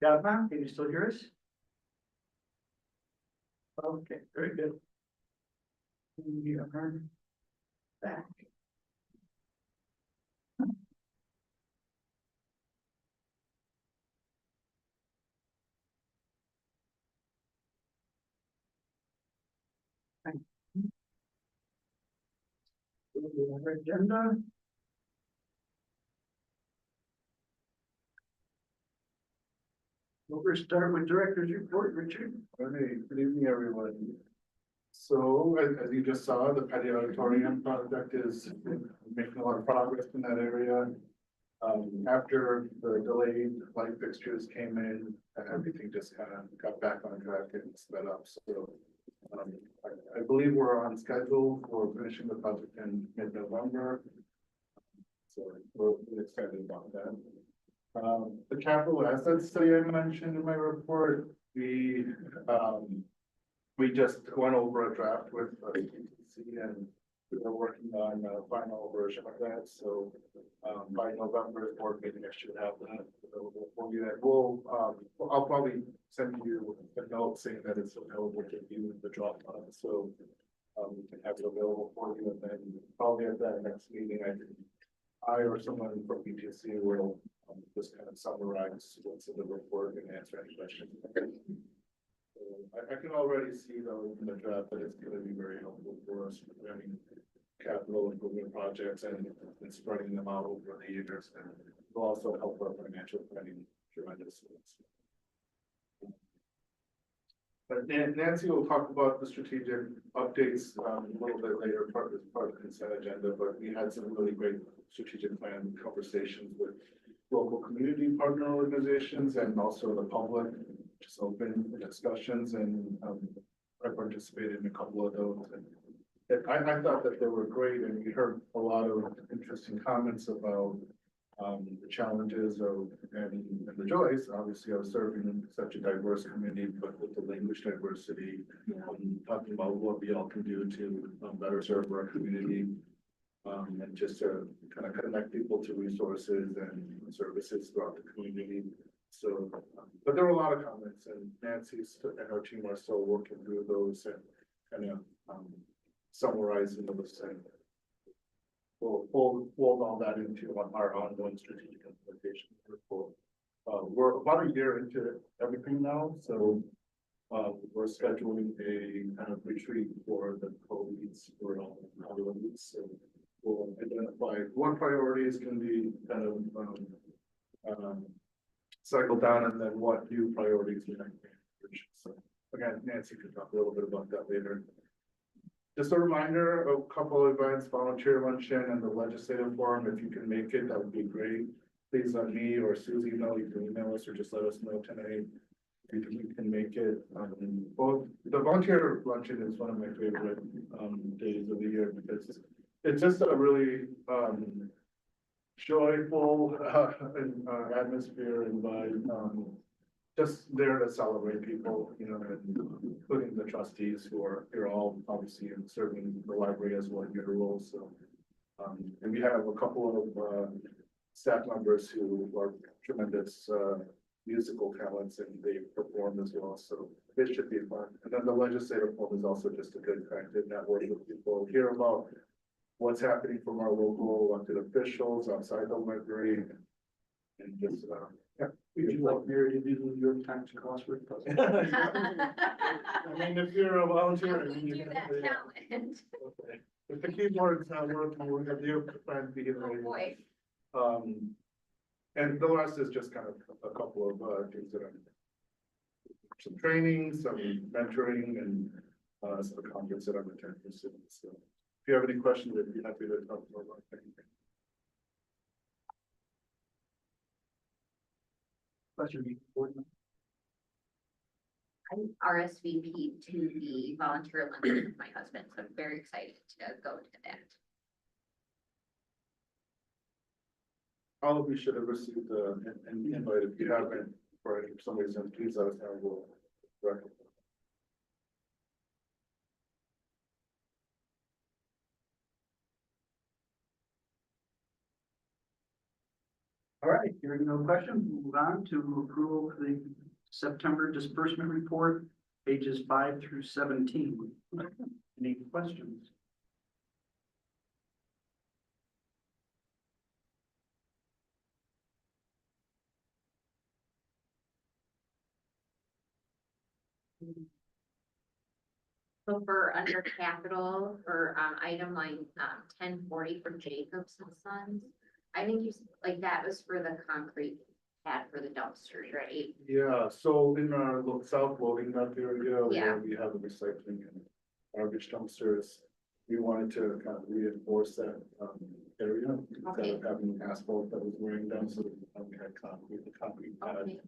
Javma, can you still hear us? Okay, very good. We are back. Our agenda. We'll start with director's report, Richard. All right, good evening, everyone. So as you just saw, the Petty Auditorium project is making a lot of progress in that area. After the delayed light fixtures came in, everything just kind of got back on track and sped up. So I believe we're on schedule for finishing the project in mid-November. So we're really excited about that. The capital assets study I mentioned in my report, we just went over a draft with TTC and we're working on a final version of that. So by November board meeting, I should have that available for you. And I'll probably send you a note saying that it's available to you in the Dropbox. So we can have it available for you, and then probably at that next meeting, I or someone from BTC will just kind of summarize what's in the report and answer any questions. So I can already see though in the draft that it's going to be very helpful for us with planning capital improvement projects and spreading them out over the years, and will also help our financial planning tremendously. But Nancy will talk about the strategic updates a little bit later, part of the consent agenda, but we had some really great strategic plan conversations with local community partner organizations and also the public, just open discussions, and I participated in a couple of those. And I thought that they were great, and we heard a lot of interesting comments about the challenges of and the joys, obviously, of serving such a diverse community, but with the language diversity, talking about what we all can do to better serve our community, and just to kind of connect people to resources and services throughout the community. So, but there were a lot of comments, and Nancy and her team are still working through those and kind of summarizing those, and we'll fold all that into our ongoing strategic implementation report. We're about a year into everything now, so we're scheduling a kind of retreat for the co-leads for all the leads. So we'll identify what priorities can be kind of cycle down, and then what new priorities we have. So again, Nancy can talk a little bit about that later. Just a reminder, a couple of events, volunteer luncheon and the legislative forum. If you can make it, that would be great. Please let me or Susie know. You can email us or just let us know tonight if you can make it. Both the volunteer luncheon is one of my favorite days of the year, because it's just a really joyful atmosphere and vibe. Just there to celebrate people, you know, including the trustees who are here, all obviously in serving the library as well in your roles. So, and we have a couple of staff members who are tremendous musical talents, and they perform as well. So it should be fun. And then the legislative forum is also just a good kind of network with people, hear about what's happening from our local elected officials outside the library, and just yeah. Would you like Mary to do the New York Times crossword puzzle? I mean, if you're a volunteer, I mean, Do you can that challenge. Okay. If the keyboard's not working, we're gonna do plan to be here Oh, later. boy. And the rest is just kind of a couple of things that I'm some training, some mentoring, and some conference that I'm attending soon. So if you have any questions, I'd be happy to talk more about anything. Question. I'm RSVP to the volunteer luncheon with my husband, so I'm very excited to go to that. All of you should have received an invite. If you haven't, for some reason, please let us know. We'll recommend. All right. right, hearing no questions, we'll move on to approval of the September disbursement report, pages 5 through 17. Any questions? So for under capital, for item line 1040 for Jacobs and Sons, I think you, like, that was for the concrete pad for the dumpsters, right? Yeah, so in our south loading dock area Yeah. where we have the recycling and garbage dumpsters, we wanted to kind of reinforce that area instead Okay. of having asphalt that was wearing down, so we had the concrete pad Okay,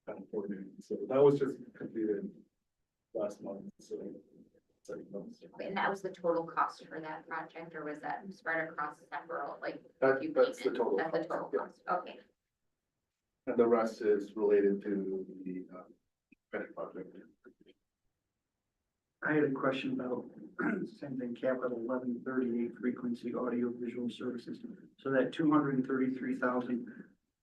kind of poured in. So that was just completed last month, so. okay, and that was the total cost for that project, or was that spread across several, like? That, few that's the payments? total. That's the cost, total yeah. cost, okay. And the rest is related to the credit project. I had a question about same thing, capital 1138 frequency audio visual services. So that 233,000,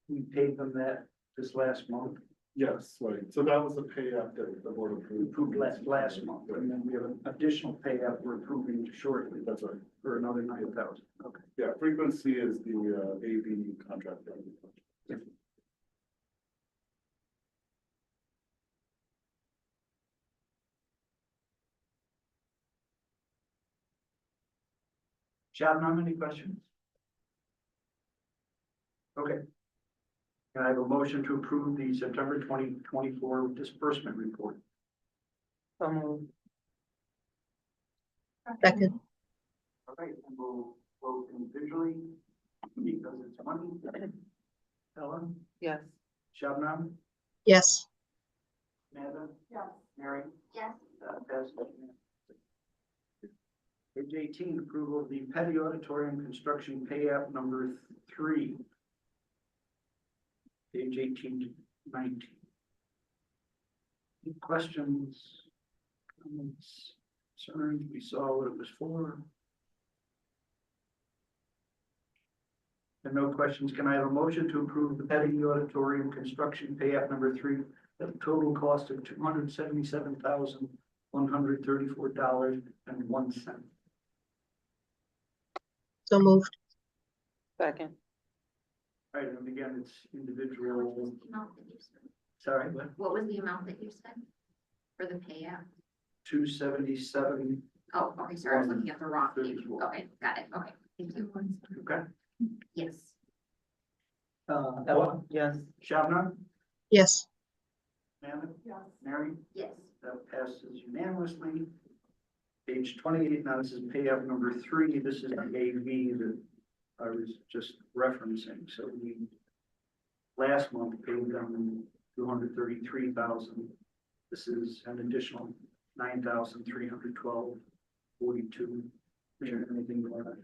we paid them that this last month, Yes, right. So that was the pay app that the board approved. approved last month, and then we have an additional pay app we're approving shortly That's right. for another 9,000. Okay. Yeah, frequency is the AV contract. Shabnam, any questions? Okay. Can I have a motion to approve the September 2024 disbursement report? Second, All right, and we'll vote individually because it's money. Ellen, Yes. Shabnam, yes, Amanda? Yes. Mary? Yes. Passes. Page 18, approval of the Petty Auditorium Construction Pay App number 3. Page 18 to 19. Any questions, comments, concerns? We saw what it was for. And no questions. Can I have a motion to approve the Petty Auditorium Construction Pay App number 3 at a total cost of $277,134.01? so moved, Second. Right, and again, it's What was individual, the amount that you said? sorry, what, What was the amount that you said for the payout? 277, Oh, okay, sorry, I was looking at the wrong page. Okay, got it, okay, thank you. okay. Yes. Ellen, Yes. Shabnam, yes, Amanda? Yes. Mary? Yes. That passes unanimously. Page 28, now this is payout number 3, this is the AV that I was just referencing, so we last month paid them 233,000. This is an additional 9,312.42. Anything you want to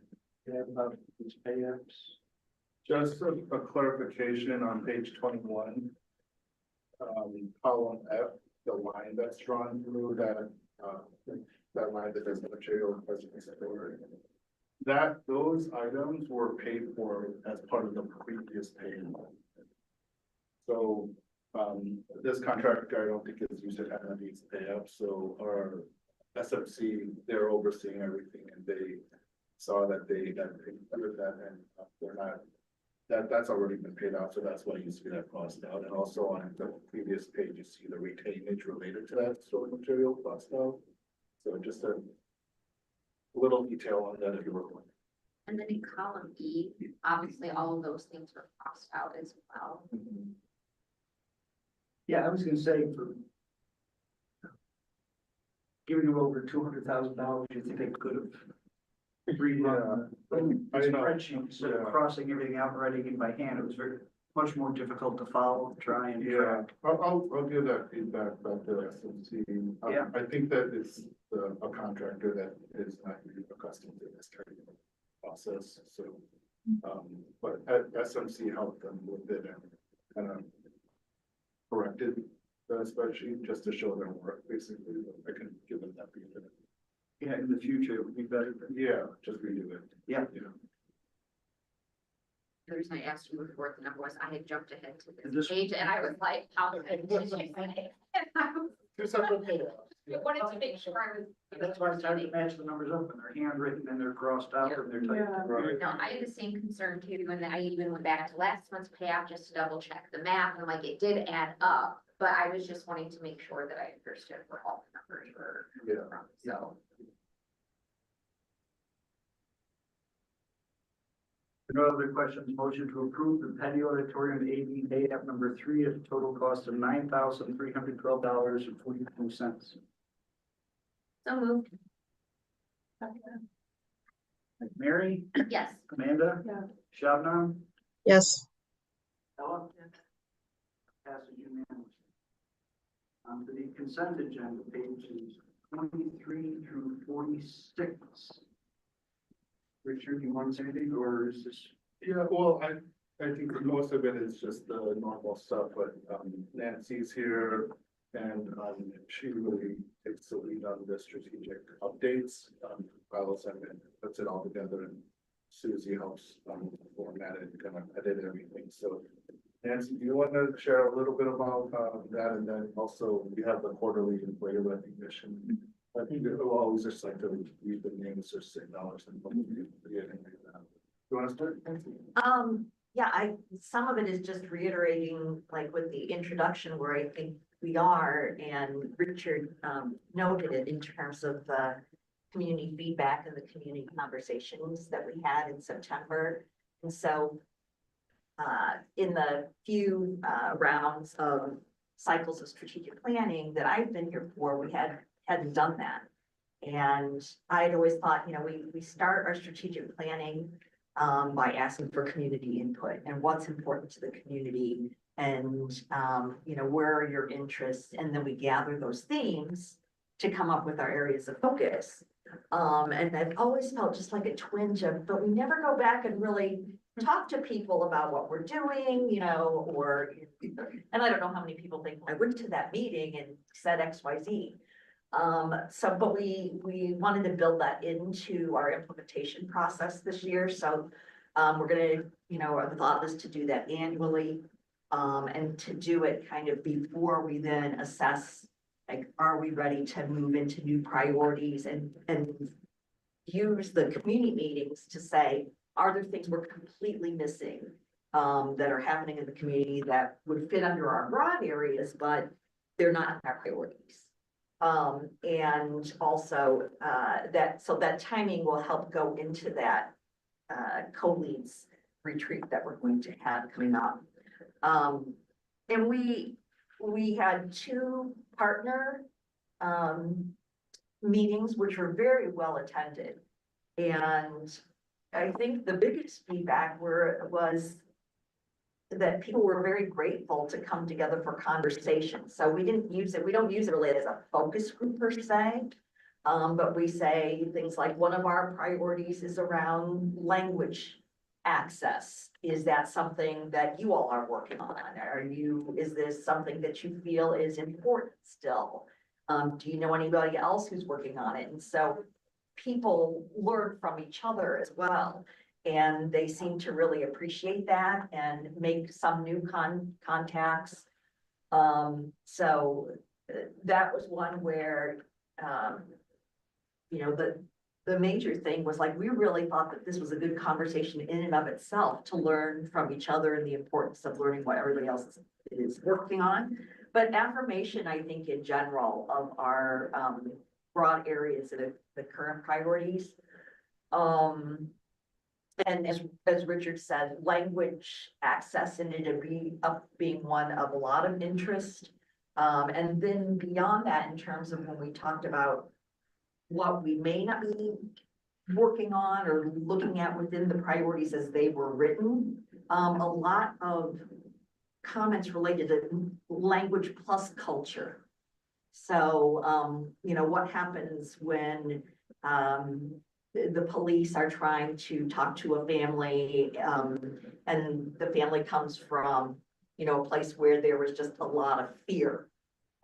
add about these pay apps? Just a clarification on page 21. Column F, the line that's drawn through that line that says material president support. That those items were paid for as part of the previous payment. So this contract, I don't think is used to have these pay ups, so our SFC, they're overseeing everything and they saw that they got paid under that and they're not. That's already been paid out, so that's why you see that cost out, and also on the previous page, you see the retainage related to that stored material cost out. So just a little detail on that if you were going. And then in column E, obviously, all of those things were crossed out as well. Yeah, I was gonna say for giving them over $200,000, you think they could have rerun the I know. spreadsheet instead of Yeah. crossing everything out, writing it by hand. It was very much more difficult to follow, try and Yeah, track. I'll give that feedback back to SMC. Yeah. I think that it's a contractor that is not really accustomed to this kind of process, so. But SMC helped them with it and kind of corrected the spreadsheet just to show their work, basically. I can give them that feedback. Yeah, in the future, it would be better. Yeah, just redo it. Yeah. Yeah. The reason I asked you what the number was, I had jumped ahead to And this this- page and I was like, how did I say it? And I was- Two separate pages. I wanted to make sure I was. That's why it's hard to match the numbers up, and they're handwritten and they're crossed out and they're typed. Right. No, I had the same concern too, and then I even went back to last month's payout just to double check the math, and like, it did add up. But I was just wanting to make sure that I understood where all the numbers were Yeah. from, so. No other questions, motion to approve the patio auditorium AV pay app number 3 at a total cost of $9,312.42. So moved, Mary, yes. Amanda? Yeah. Shabnam? yes, Ella? Passes unanimously. On to the consent agenda, pages 23 through 46. Richard, you want to say anything, or is this? Yeah, well, I think most of it is just the normal stuff, but Nancy's here. And she really takes the lead on the strategic updates. Carlos and puts it all together, and Susie helps format it and kind of edit everything. So Nancy, do you want to share a little bit about that? And then also we have the quarterly employee recognition. I think it will always just like to read the names or $6 and forget anything like that. You want to start? Nancy? Yeah, some of it is just reiterating, like with the introduction where I think we are, and Richard, noted it in terms of the community feedback and the community conversations that we had in September. And so, in the few, rounds of cycles of strategic planning that I've been here for, we hadn't done that. And I had always thought, we start our strategic planning by asking for community input and what's important to the community, and where are your interests, and then we gather those themes to come up with our areas of focus. And I've always felt just like a twinge of, but we never go back and really talk to people about what we're doing, or, and I don't know how many people think, I went to that meeting and said XYZ. But we wanted to build that into our implementation process this year, so we're gonna, the thought is to do that annually. And to do it kind of before we then assess, like, are we ready to move into new priorities, and use the community meetings to say, are there things we're completely missing that are happening in the community that would fit under our broad areas, but they're not our priorities. And also, that timing will help go into that co-leads retreat that we're going to have coming up. And we had 2 partner meetings, which were very well attended. And I think the biggest feedback was that people were very grateful to come together for conversation. So we don't use it really as a focus group per se. But we say things like, one of our priorities is around language access. Is that something that you all are working on? Is this something that you feel is important still? Do you know anybody else who's working on it? And so people learn from each other as well. And they seem to really appreciate that and make some new contacts. So that was one where, the major thing was like, we really thought that this was a good conversation in and of itself to learn from each other and the importance of learning what everybody else is working on. But affirmation, I think, in general, of our broad areas of the current priorities. And as Richard said, language access and it being one of a lot of interest. And then beyond that, in terms of when we talked about what we may not be working on or looking at within the priorities as they were written, a lot of comments related to language plus culture. So, what happens when the police are trying to talk to a family, and the family comes from, a place where there was just a lot of fear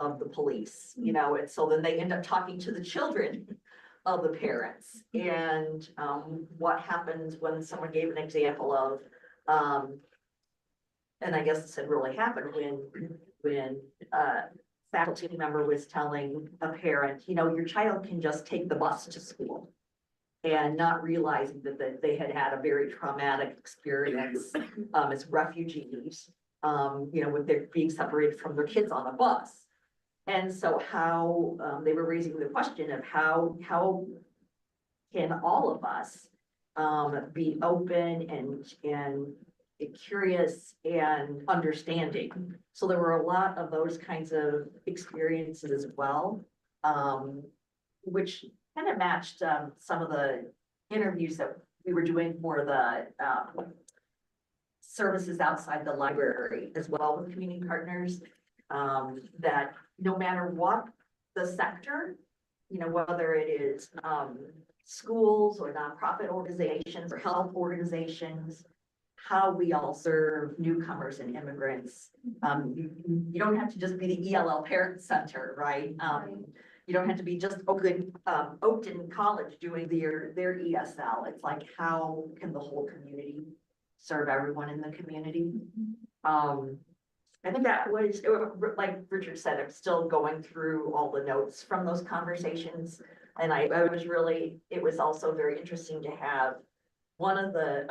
of the police, and so then they end up talking to the children of the parents. And what happens when someone gave an example of And I guess this had really happened when faculty member was telling a parent, you know, your child can just take the bus to school. And not realizing that they had had a very traumatic experience, as refugees, you know, with their being separated from their kids on a bus. And so how, they were raising the question of how can all of us, be open and curious and understanding. So there were a lot of those kinds of experiences as well, which kind of matched some of the interviews that we were doing for the services outside the library as well with community partners. That no matter what the sector, you know, whether it is schools or nonprofit organizations or health organizations, how we all serve newcomers and immigrants. You don't have to just be the ELL Parent Center, right? You don't have to be just Oakton College doing their ESL. It's like, how can the whole community serve everyone in the community? I think that was, like Richard said, I'm still going through all the notes from those conversations. And I was really, it was also very interesting to have one of the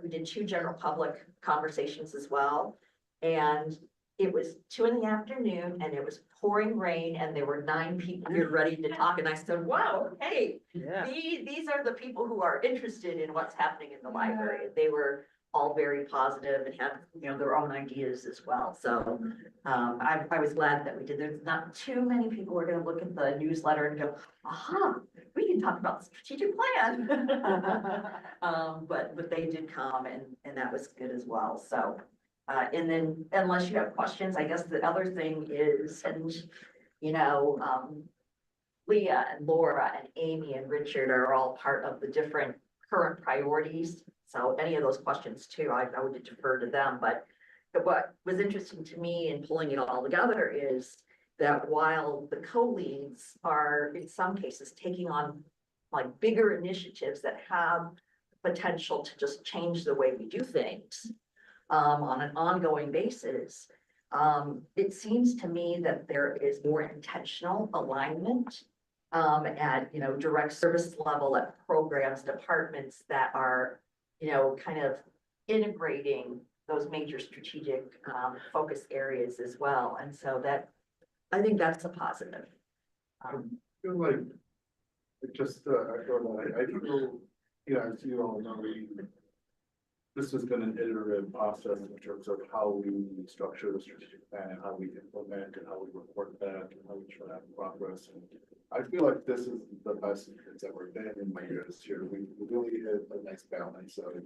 we did 2 general public conversations as well. And it was 2 PM and it was pouring rain and there were 9 people here ready to talk. And I said, wow, hey, these are the people who are interested in what's happening in the library. They were all very positive and had, you know, their own ideas as well. So I was glad that we did. There's not too many people who are gonna look at the newsletter and go, aha, we can talk about the strategic plan. But they did come and that was good as well. So and then unless you have questions, I guess the other thing is, and you know, Leah and Laura and Amy and Richard are all part of the different current priorities. So any of those questions too, I would defer to them. But what was interesting to me in pulling it all together is that while the co-leads are in some cases taking on like bigger initiatives that have potential to just change the way we do things on an ongoing basis, it seems to me that there is more intentional alignment at, you know, direct service level at programs, departments that are, you know, kind of integrating those major strategic focus areas as well. And so that, I think that's a positive. I feel like, I feel, you know, as you all know, this has been an iterative process in terms of how we structure the strategic plan and how we implement and how we report back and how we track progress. And I feel like this is the best it's ever been in my years here. We really hit a nice balance of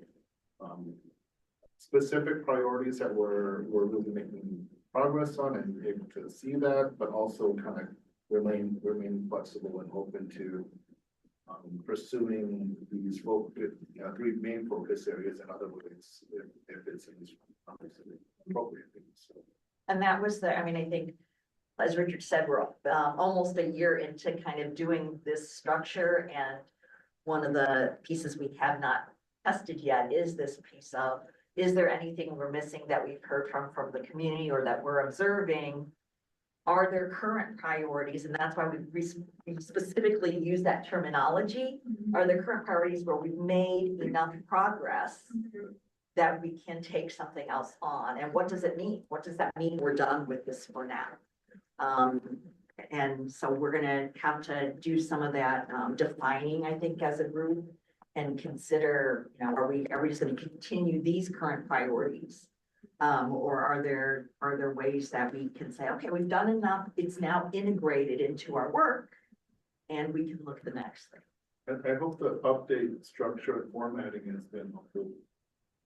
specific priorities that we're really making progress on and able to see that, but also kind of remain flexible and open to pursuing these 3 main focus areas in other ways if it's appropriate things. So. And that was I mean, I think, as Richard said, we're almost a year into kind of doing this structure. And one of the pieces we have not tested yet is this piece of, is there anything we're missing that we've heard from the community or that we're observing? Are there current priorities? And that's why we specifically use that terminology. Are there current priorities where we've made enough progress that we can take something else on? And what does it mean? What does that mean? We're done with this for now. And so we're gonna have to do some of that defining, I think, as a group and consider, you know, are we just gonna continue these current priorities? Or are there ways that we can say, okay, we've done enough, it's now integrated into our work, and we can look at the next thing. And I hope the update structure and formatting has been helpful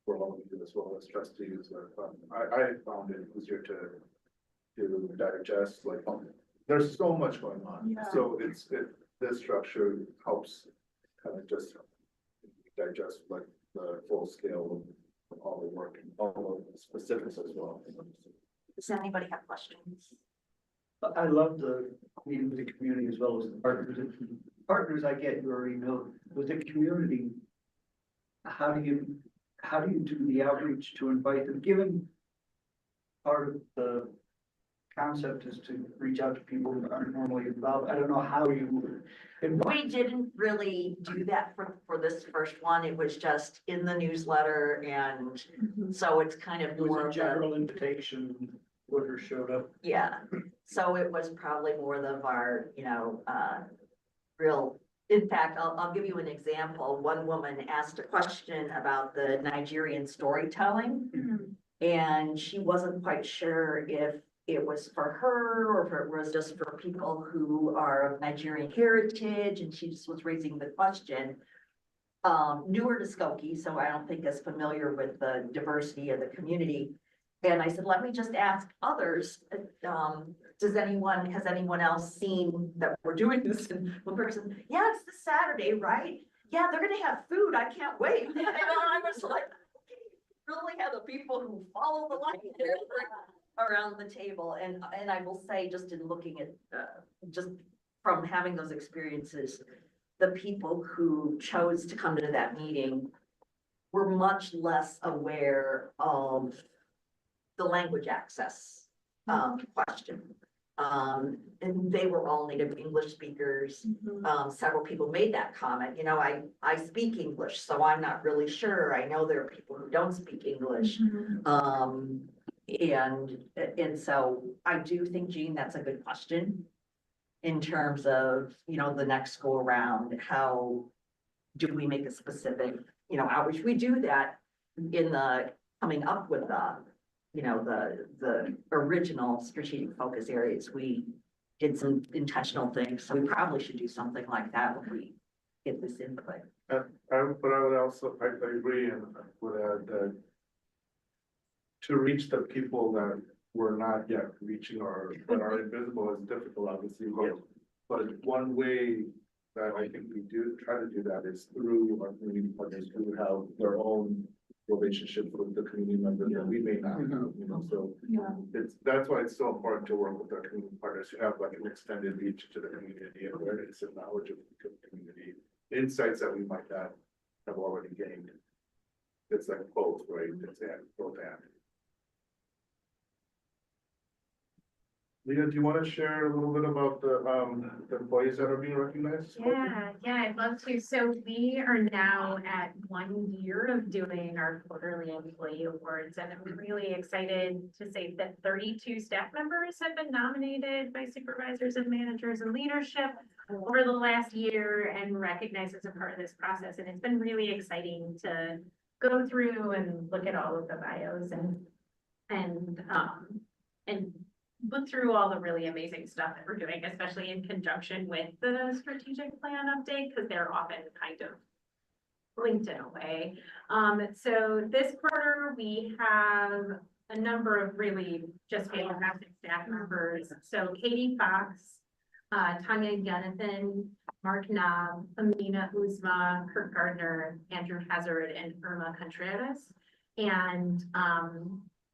for all of you as well as trustees. I found it easier to digest, like, there's so much going on. Yeah. So this structure helps kind of just digest like the full scale of all the work and all of the specifics as well. Does anybody have questions? I love the meeting with the community as well as the partners. Partners, I get, you already know, with the community, how do you how do you do the outreach to invite them, given part of the concept is to reach out to people who aren't normally involved? I don't know how you would. We didn't really do that for this first one. It was just in the newsletter, and so it's kind of It was more a of a, general invitation, whoever showed up. yeah. So it was probably more of our, real, in fact, I'll give you an example. One woman asked a question about the Nigerian storytelling. And she wasn't quite sure if it was for her or if it was just for people who are of Nigerian heritage, and she just was raising the question. Newer to Skokie, so I don't think as familiar with the diversity of the community. And I said, let me just ask others, has anyone else seen that we're doing this? And one person, yeah, it's this Saturday, right? Yeah, they're gonna have food. I can't wait. And I was like, really have the people who follow the line here around the table. And I will say, just in looking at, just from having those experiences, the people who chose to come to that meeting were much less aware of the language access, question. And they were all native English speakers. Several people made that comment, I speak English, so I'm not really sure. I know there are people who don't speak English. And so I do think, Jean, that's a good question. In terms of, the next go around, how do we make a specific, outreach? We do that in the, coming up with the original strategic focus areas. We did some intentional things, so we probably should do something like that when we get this input. But I would also, I agree, and I would add that to reach the people that we're not yet reaching or that are invisible is difficult, obviously, but one way that I think we do try to do that is through our community partners who have their own relationship with the community members that we may not have, so that's why it's so important to work with our community partners who have like an extended reach to the community and awareness and knowledge of the community, insights that we might not have already gained. It's like both, right? It's both and. Leah, do you want to share a little bit about the employees that are being recognized? Yeah, I'd love to. So we are now at 1 year of doing our quarterly employee awards, and I'm really excited to say that 32 staff members have been nominated by supervisors and managers and leadership over the last year and recognized as a part of this process. And it's been really exciting to go through and look at all of the bios and look through all the really amazing stuff that we're doing, especially in conjunction with the strategic plan update, because they're often kind of linked in a way. So this quarter, we have a number of really just fantastic staff members. So Katie Fox, Tanya Jonathan, Mark Knob, Amina Uzma, Kirk Gardner, Andrew Hazard, and Irma Contreras. And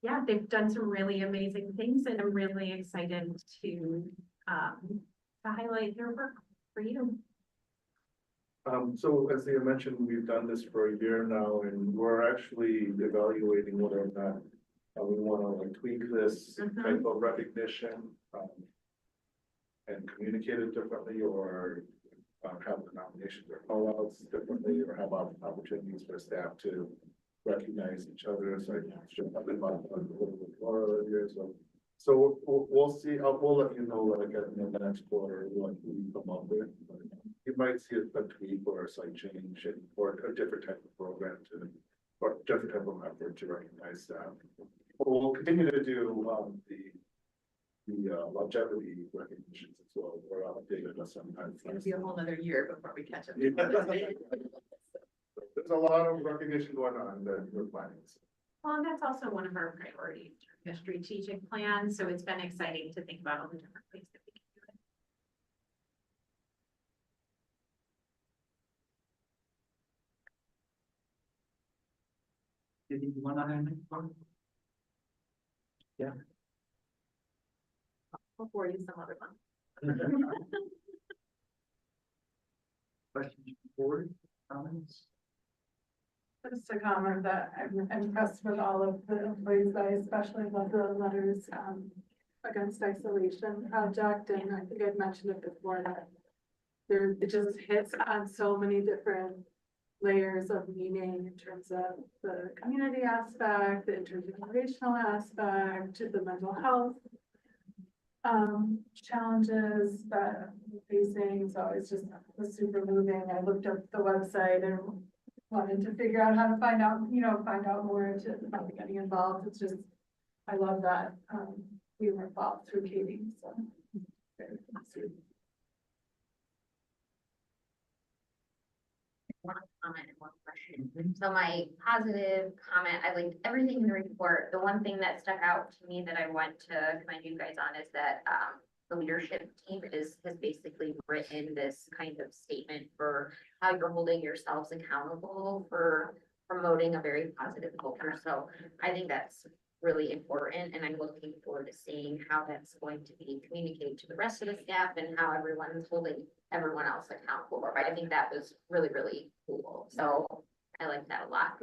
yeah, they've done some really amazing things, and I'm really excited to highlight their work for you. So as you mentioned, we've done this for a year now, and we're actually evaluating whether or not we want to like tweak this type of recognition and communicate it differently, or have the nominations or call-outs differently, or have opportunities for staff to recognize each other. So I should have been about a little bit more earlier. So we'll see. We'll let you know like in the next quarter what we come up with. You might see a tweak or a slight change or a different type of program or different type of effort to recognize staff. We'll continue to do the longevity recognitions as well. We're updated us sometimes. It's gonna be a whole other year before we catch up. There's a lot of recognition going on that we're planning. Well, and that's also one of our priorities, the strategic plan. So it's been exciting to think about all the different ways that we can do it. Did you want to have anything? Yeah. I'll forward you some other one. Questions, board, comments? So to comment that I'm impressed with all of the employees. I especially love the letters against isolation project, and I think I've mentioned it before that it just hits on so many different layers of meaning in terms of the community aspect, the intergenerational aspect, to the mental health challenges that we're facing. So it's just was super moving. I looked up the website and wanted to figure out how to find out, find out more to about getting involved. It's just, I love that we were involved through Katie, so. One comment and one question. So my positive comment, I liked everything in the report. The one thing that stuck out to me that I want to commend you guys on is that the leadership team has basically written this kind of statement for how you're holding yourselves accountable for promoting a very positive culture. So I think that's really important, and I'm looking forward to seeing how that's going to be communicated to the rest of the staff and how everyone's holding everyone else accountable. Right? I think that was really, really cool. So I like that a lot.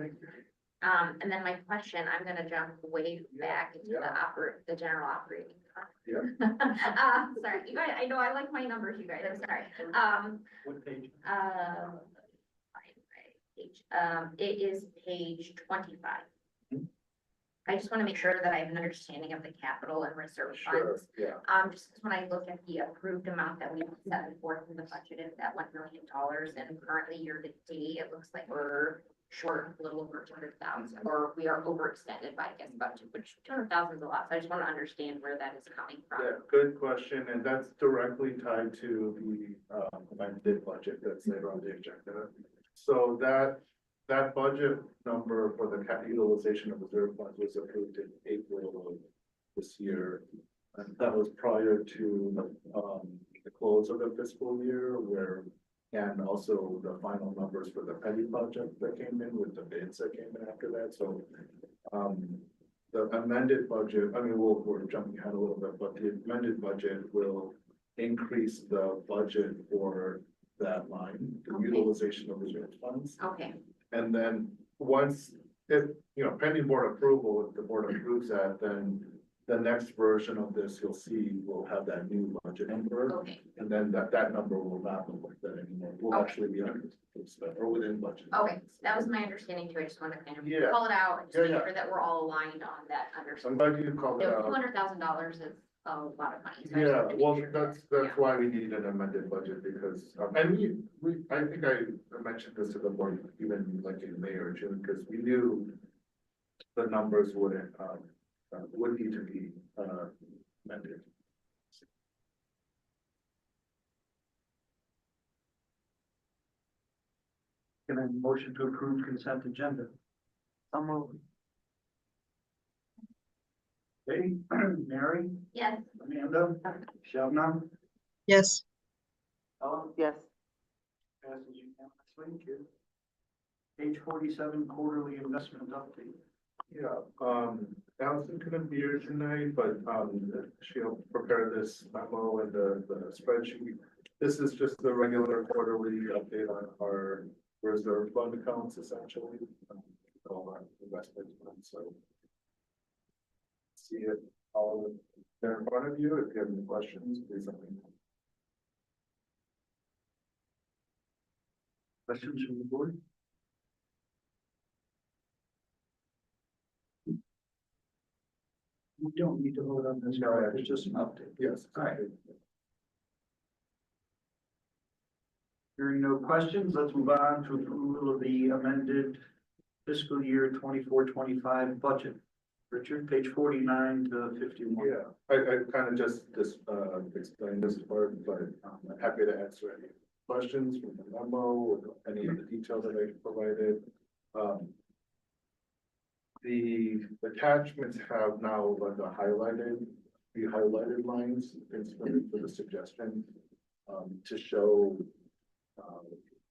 And then my question, I'm gonna jump way back into the general operating. Sorry, you guys, I know I like my numbers, you guys, I'm sorry. What page? It is page 25. I just want to make sure that I have an understanding of the capital and reserve funds. Yeah. Just 'cause when I look at the approved amount that we set forth in the budget is that $1 million, and currently year to date, it looks like we're short a little over 200,000, or we are overextended by, I guess, about which 200,000 is a lot. So I just want to understand where that is coming from. Yeah, good question, and that's directly tied to the amended budget that's later on the agenda. So that budget number for the utilization of reserve funds was approved in April of this year. And that was prior to the close of the fiscal year and also the final numbers for the petty project that came in with the bids that came in after that. So the amended budget, I mean, we're jumping ahead a little bit, but the amended budget will increase the budget for that line, the Okay. utilization of reserve funds. Okay, And then once, if, pending board approval, if the board approves that, then the next version of this, you'll see, will have that new budget number. okay, And then that number will not look like that anymore. Will Okay. actually be under, or within budget. okay. That was my understanding too. I just want to kind of Yeah. call it out and just Yeah, make yeah. sure that we're all aligned on that I'm understanding. glad you called it out. $200,000 is a lot of money. so I just Yeah, wanted to make well, sure that's that- why we need an amended budget because, and I think I mentioned this to the board even like in May or June, because we knew the numbers would need to be amended. Can I motion to approve consent agenda? So moved. Okay, Mary, Yes, Amanda, Shabnam, Yes. Ellen, Yes. passes unanimously. Page 47, quarterly investment update. Yeah, Allison couldn't be here tonight, but she'll prepare this memo and the spreadsheet. This is just the regular quarterly update on our reserve fund accounts essentially. All our investment funds, so. See it all there in front of you. If you have any questions, please let me know. Questions from the board? We don't need to vote on this, No, correct? It's just an update. Yes. All right. Hearing no questions, let's move on to approval of the amended fiscal year 24-25 budget. Richard, page 49 to 51. Yeah, I kind of just explained this part, but I'm happy to answer any questions from the memo or any of the details that I provided. The attachments have now like the highlighted lines instead for the suggestion to show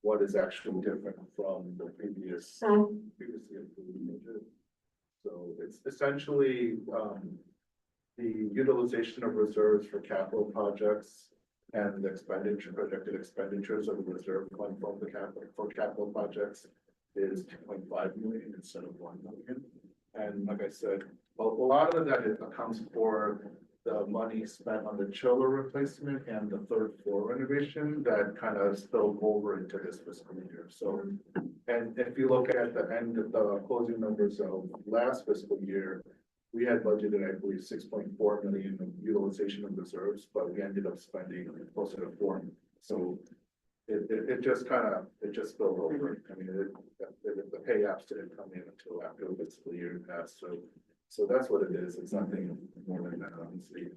what is actually different from the previously approved budget. So it's essentially the utilization of reserves for capital projects and the projected expenditures of the reserve fund from the capital projects is 2.5 million instead of 1 million. And like I said, a lot of that accounts for the money spent on the chiller replacement and the third floor renovation that kind of spilled over into this fiscal year. So, and if you look at the end of the closing numbers of last fiscal year, we had budgeted, I believe, 6.4 million of utilization of reserves, but we ended up spending closer to 4 million. So it just it just spilled over. I mean, the pay apps didn't come in until after the fiscal year passed. So that's what it is. It's nothing more than that, honestly.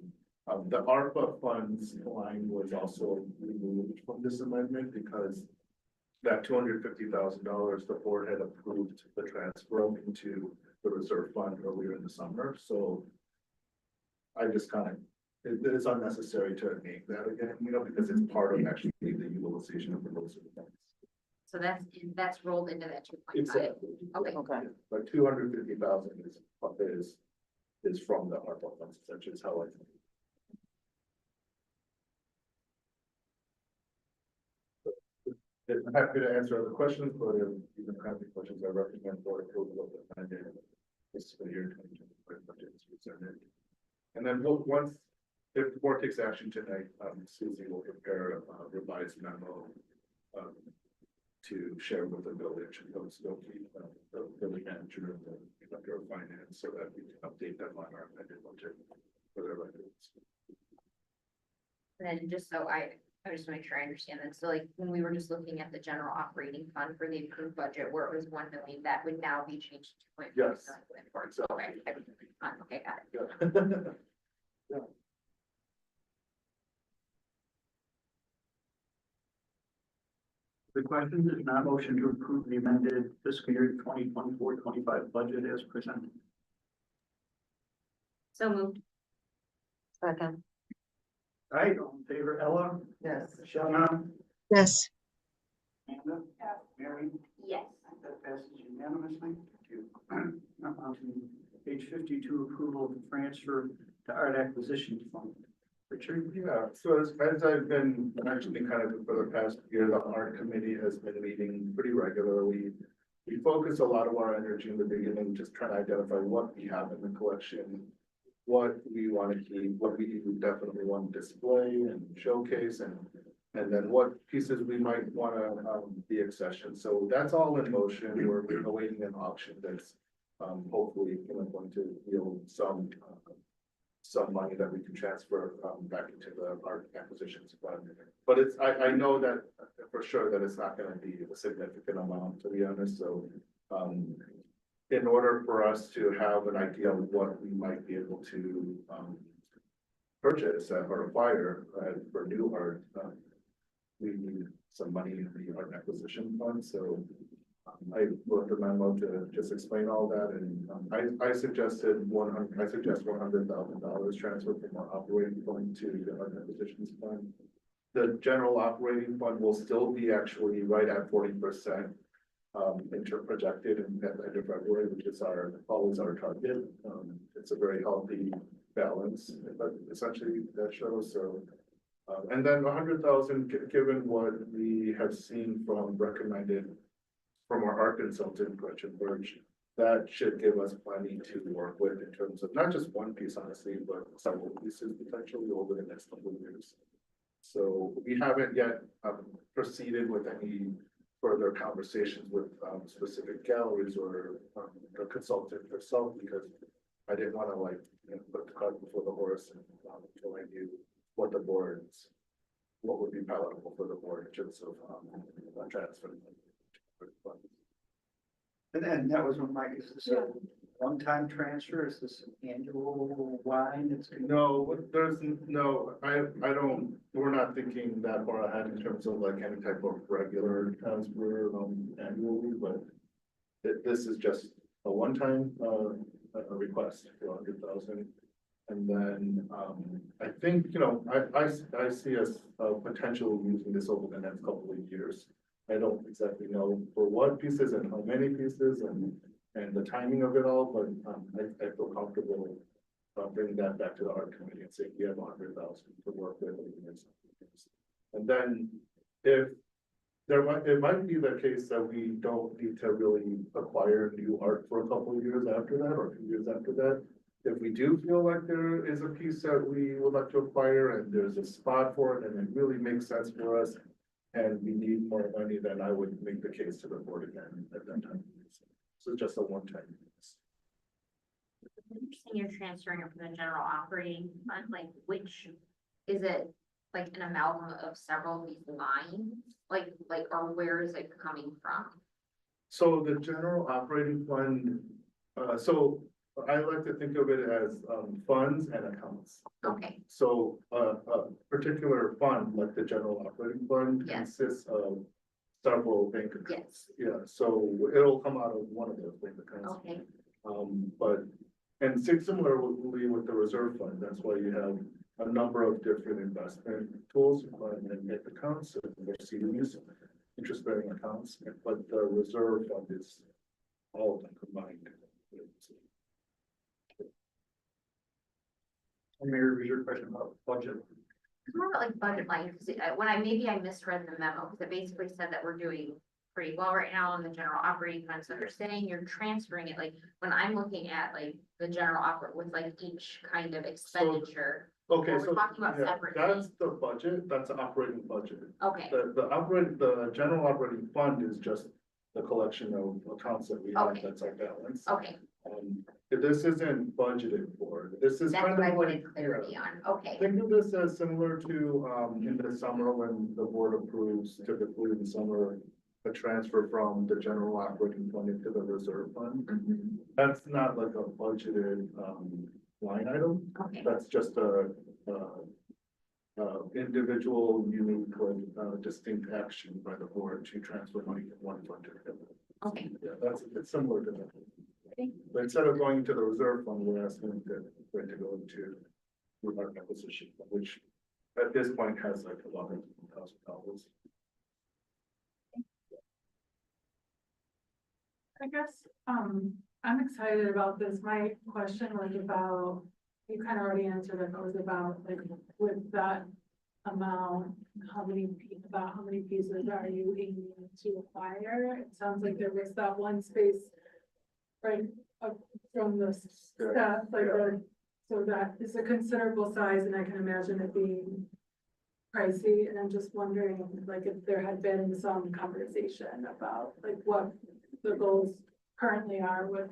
The ARPA funds line was also removed from this amendment because that $250,000, the board had approved the transfer into the reserve fund earlier in the summer. So I just it is unnecessary to make that again, because it's part of actually the utilization of the reserve funds. So that's rolled into that 2.5. Exactly. Okay. Okay. But 250,000 is from the ARPA funds, essentially is how I think. I'm happy to answer other questions, but if you don't have any questions, I recommend board approval of the amended fiscal year 2025 budget is presented. And then once, if the board takes action tonight, Susie will prepare a revised memo to share with the village and those the village manager and the director of finance so that we can update them on our amended budget for their records. And then just so I just want to make sure I understand that. So like when we were just looking at the general operating fund for the approved budget where it was 1 million, that would now be changed to 2.5 Yes. million. Okay, got it. Yeah. The question is not motion to approve the amended fiscal year 2024-25 budget as presented. So moved. Second. All right, all in favor, Ella, Yes. Shawna, Yes. Amanda, Mary, Yes. that passes unanimously. Thank you. Now on to page 52, approval of transfer to art acquisition fund. Richard? Yeah, so as I've been mentioning kind of for the past year, the art committee has been meeting pretty regularly. We focus a lot of our energy in the beginning, just trying to identify what we have in the collection, what we want to keep, what we definitely want to display and showcase, and then what pieces we might want to be accession. So that's all in motion. We're awaiting an auction that's hopefully going to yield some money that we can transfer back into the art acquisitions fund. But I know that for sure that it's not going to be a significant amount, to be honest. So in order for us to have an idea of what we might be able to purchase or acquire for new art, we need some money in the art acquisition fund. So I wrote the memo to just explain all that, and I suggested $100,000 transfer from our operating fund to the art acquisitions fund. The general operating fund will still be actually right at 40% projected at the end of February, which is always our target. It's a very healthy balance, but essentially that shows. So and then 100,000, given what we have seen from our art consultant, Gretchen Birch, that should give us plenty to work with in terms of not just one piece, honestly, but several pieces potentially over the next couple of years. So we haven't yet proceeded with any further conversations with specific galleries or the consultant herself, because I didn't want to put the cart before the horse until I knew what would be palatable for the board in terms of transferring. And that was my, is this a one-time transfer? Is this an annual line? No, we're not thinking that far ahead in terms of any type of regular transfer annually, but this is just a one-time request for 100,000. And then I think, I see us potentially using this over the next couple of years. I don't exactly know for what pieces and how many pieces and the timing of it all, but I feel comfortable bringing that back to the art committee and saying we have 100,000 to work with over the next couple of years. And then if it might be the case that we don't need to really acquire new art for a couple of years after that, or a few years after that. If we do feel like there is a piece that we would like to acquire and there's a spot for it and it really makes sense for us, and we need more money, then I would make the case to the board again at that time. So it's just a one-time. When you're saying you're transferring it from the general operating fund, like which, is it like an amalgam of several of these lines? Like, or where is it coming from? So the general operating fund, so I like to think of it as funds and accounts. Okay, So a particular fund, like the general operating fund, Yes. consists of several bank accounts. Yeah, so it'll come out of one of those bank accounts. okay, And similarly with the reserve fund, that's why you have a number of different investment tools and bank accounts, and their CDs, interest-bearing accounts, but the reserve fund is all of them combined. Mayor, was your question about budget? it's more like budget line, because maybe I misread the memo, because it basically said that we're doing pretty well right now on the general operating fund, so you're saying you're transferring it, like, when I'm looking at like the general with like each kind of expenditure. Okay, Well, we're so talking about yeah, separate that's things. the budget, that's the operating budget. Okay, The general operating fund is just the collection of accounts that we have, Okay. that's our balance. okay, This isn't budgeted for, this is that's kind what I of like. wanted clarity on, okay, Think of this as similar to, in the summer when the board approves, typically in the summer, a transfer from the general operating fund into the reserve fund. Mhm. That's not like a budgeted, line item. Okay, That's just a individual, unique, distinct action by the board to transfer money from one fund to the other. okay, Yeah, it's similar to that. Okay. But instead of going to the reserve fund, we're asking for it to go into our acquisition, which at this point has like $11,000. I guess, I'm excited about this. My question was about, you kind of already answered it, but it was about like with that amount, how many pieces are you aiming to acquire? It sounds like there was that one space right up from the staff, like, so that is a considerable size, and I can imagine it being pricey, and I'm just wondering, like, if there had been some conversation about, like, what the goals currently are with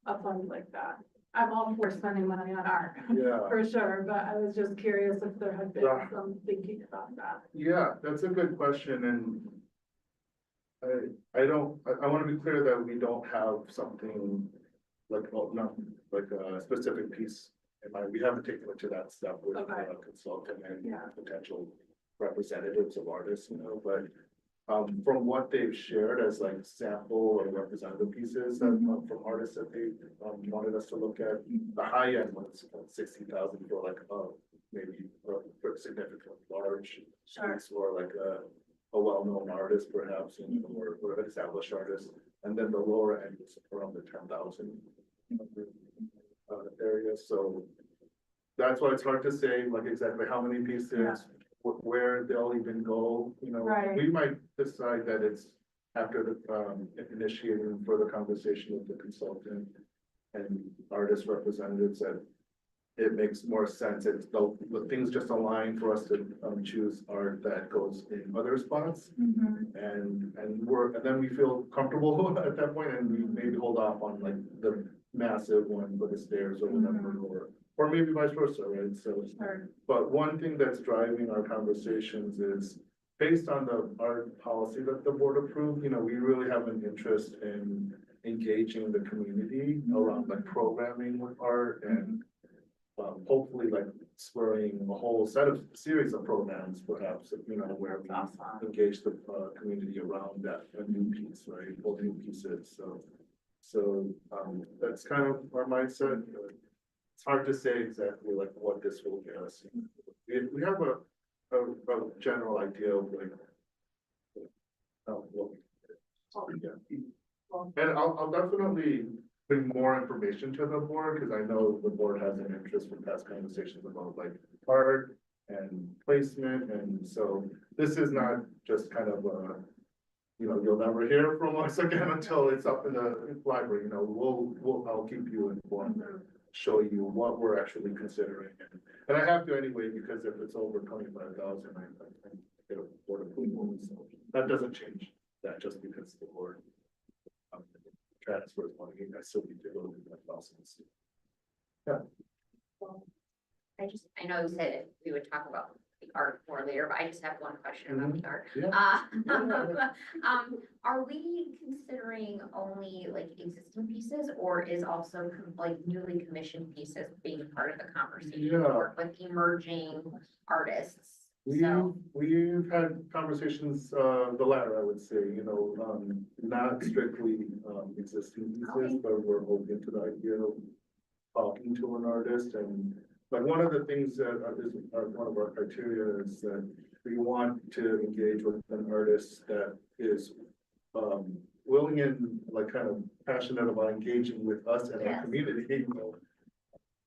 a fund like that. I'm all for spending money on art, Yeah. for sure, but I was just curious if there had been Yeah. some thinking about that. Yeah, that's a good question, and I want to be clear that we don't have something like, well, no, like a specific piece in mind. We haven't taken it to that step with Okay. a consultant and Yeah. potential representatives of artists, but from what they've shared as like sample or representative pieces that, from artists that they wanted us to look at, the high end was 60,000 for like maybe for significant large piece, or like a well-known artist perhaps, or an established artist, and then the lower end is around the 10,000 area. So that's why it's hard to say like exactly how many pieces. Yeah. Where they'll even go, Right. we might decide that it's after the initiating further conversation with the consultant and artist representatives, that it makes more sense. It's the things just align for us to choose art that goes in other spots, and then we feel comfortable at that point, and we maybe hold off on like the massive one for the stairs or whatever, or maybe vice versa, right? So. Sure. But one thing that's driving our conversations is based on our policy that the board approved, we really have an interest in engaging the community around like programming with art, and hopefully like spurring a whole series of programs perhaps, where we engage the community around that, a new piece, right? Or new pieces. So that's kind of our mindset. It's hard to say exactly like what this will get us. We have a general idea of like. And I'll definitely bring more information to the board, because I know the board has an interest in past conversations about like art and placement, and so this is not just kind of you know, you'll never hear from us again until it's up in the library, you know, I'll keep you informed. Show you what we're actually considering. And I have to anyway, because if it's over 25,000, I get a board approval, so that doesn't change that just because the board transfers money, I still need to go through that process. I know you said we would talk about the art more later, but I just have one question about the art. Yeah. Are we considering only like existing pieces, or is also like newly commissioned pieces being part of the conversation? To Yeah. work with emerging artists, We've, so, we've had conversations, the latter, I would say, you know, not strictly, existing pieces, but we're open to the idea of talking to an artist. And like one of the things that is one of our criteria is that we want to engage with an artist that is willing and like kind of passionate about engaging with us and our Yes. community, you know,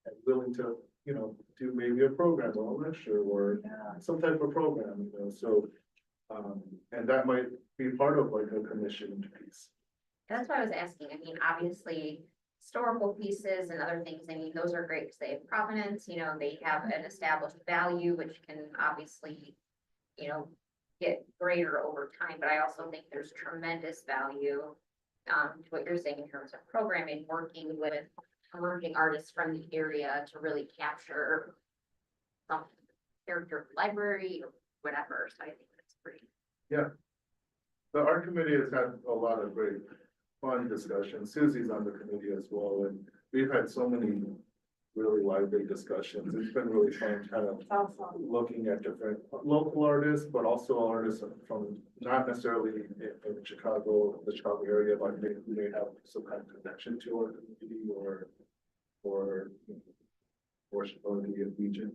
and willing to, you know, do maybe a program or a lecture or some type of program, you know, so and that might be part of like a commissioned piece. that's why I was asking. I mean, obviously, historical pieces and other things, I mean, those are great because they have provenance, you know, they have an established value, which can obviously, you know, get greater over time, but I also think there's tremendous value to what you're saying in terms of programming, working with emerging artists from the area to really capture some character of the library or whatever, so I think that's pretty. The art committee has had a lot of great fun discussions. Susie's on the committee as well, and we've had so many really lively discussions. It's been really fun kind of It's awesome. looking at different local artists, but also artists from not necessarily in Chicago, the Chicago area, but who may have some kind of connection to our community or the region.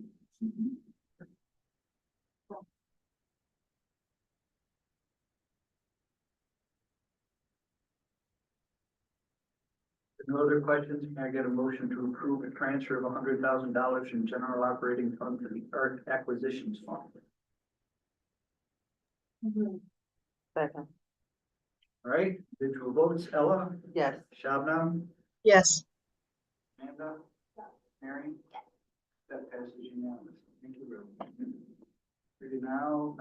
No other questions? Can I get a motion to approve a transfer of $100,000 from general operating fund to the art acquisitions fund? Second. All right, individual votes, Ella, Yes. Shabnam, Yes. Amanda, Mary? That passes unanimously. Thank you very much. We now,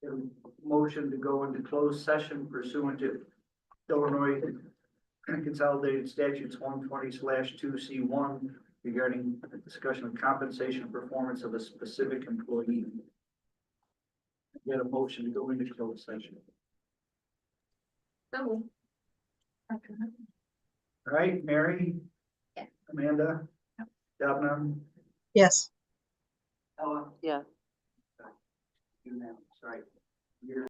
get a motion to go into closed session pursuant to Illinois Consolidated Statutes 120/2C1 regarding the discussion of compensation and performance of a specific employee. Get a motion to go into closed session. So, All right, Mary? Yes. Amanda? Shabnam? Yes. Ella? Yeah. You now, sorry.